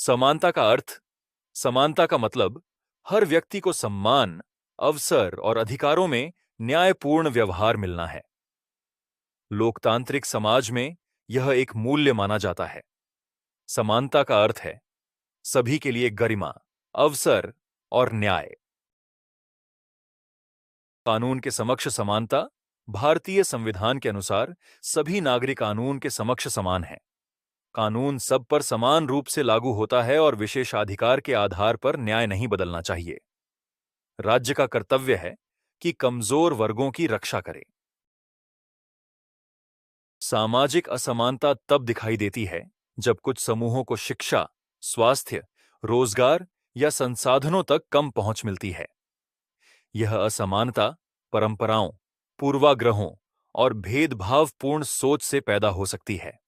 समानता का अर्थ, समानता का मतलब हर व्यक्ति को सम्मान, अवसर और अधिकारों में न्यायपूर्ण व्यवहार मिलना है। लोकतांत्रिक समाज में यह एक मूल्य माना जाता है। समानता का अर्थ है सभी के लिए गरिमा, अवसर और न्याय। कानून के समक्ष समानता। भारतीय संविधान के अनुसार सभी नागरिक कानून के समक्ष समान हैं। कानून सब पर समान रूप से लागू होता है और विशेषाधिकार के आधार पर न्याय नहीं बदलना चाहिए। राज्य का कर्तव्य है कि कमजोर वर्गों की रक्षा करे। सामाजिक असमानता तब दिखाई देती है जब कुछ समूहों को शिक्षा, स्वास्थ्य, रोजगार या संसाधनों तक कम पहुंच मिलती है। यह असमानता परंपराओं, पूर्वाग्रहों और भेदभावपूर्ण सोच से पैदा हो सकती है।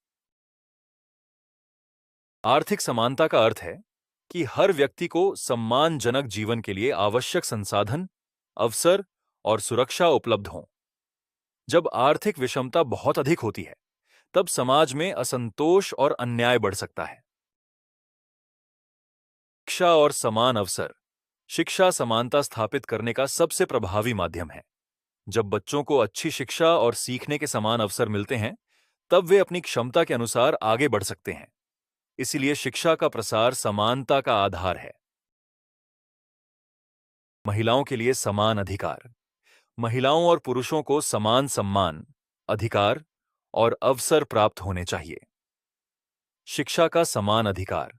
आर्थिक समानता का अर्थ है कि हर व्यक्ति को सम्मानजनक जीवन के लिए आवश्यक संसाधन, अवसर और सुरक्षा उपलब्ध हों। जब आर्थिक विषमता बहुत अधिक होती है, तब समाज में असंतोष और अन्याय बढ़ सकता है। शिक्षा और समान अवसर। शिक्षा समानता स्थापित करने का सबसे प्रभावी माध्यम है। जब बच्चों को अच्छी शिक्षा और सीखने के समान अवसर मिलते हैं, तब वे अपनी क्षमता के अनुसार आगे बढ़ सकते हैं। इसलिए शिक्षा का प्रसार समानता का आधार है। महिलाओं के लिए समान अधिकार। महिलाओं और पुरुषों को समान सम्मान, अधिकार और अवसर प्राप्त होने चाहिए। शिक्षा का समान अधिकार।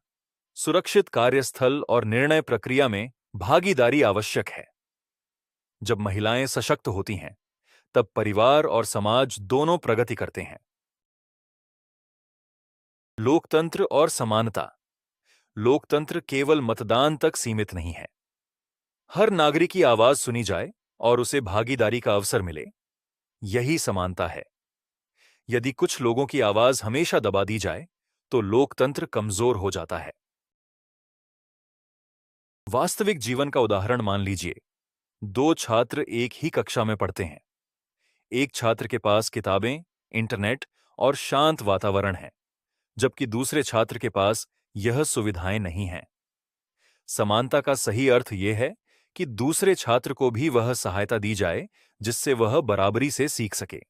सुरक्षित कार्यस्थल और निर्णय प्रक्रिया में भागीदारी आवश्यक है। जब महिलाएं सशक्त होती हैं, तब परिवार और समाज दोनों प्रगति करते हैं। लोकतंत्र और समानता। लोकतंत्र केवल मतदान तक सीमित नहीं है। हर नागरिक की आवाज सुनी जाए और उसे भागीदारी का अवसर मिले, यही समानता है। यदि कुछ लोगों की आवाज हमेशा दबा दी जाए, तो लोकतंत्र कमजोर हो जाता है। वास्तविक जीवन का उदाहरण मान लीजिए। दो छात्र एक ही कक्षा में पढ़ते हैं। एक छात्र के पास किताबें, इंटरनेट और शांत वातावरण है, जबकि दूसरे छात्र के पास यह सुविधाएं नहीं हैं। समानता का सही अर्थ यह है कि दूसरे छात्र को भी वह सहायता दी जाए जिससे वह बराबरी से सीख सके।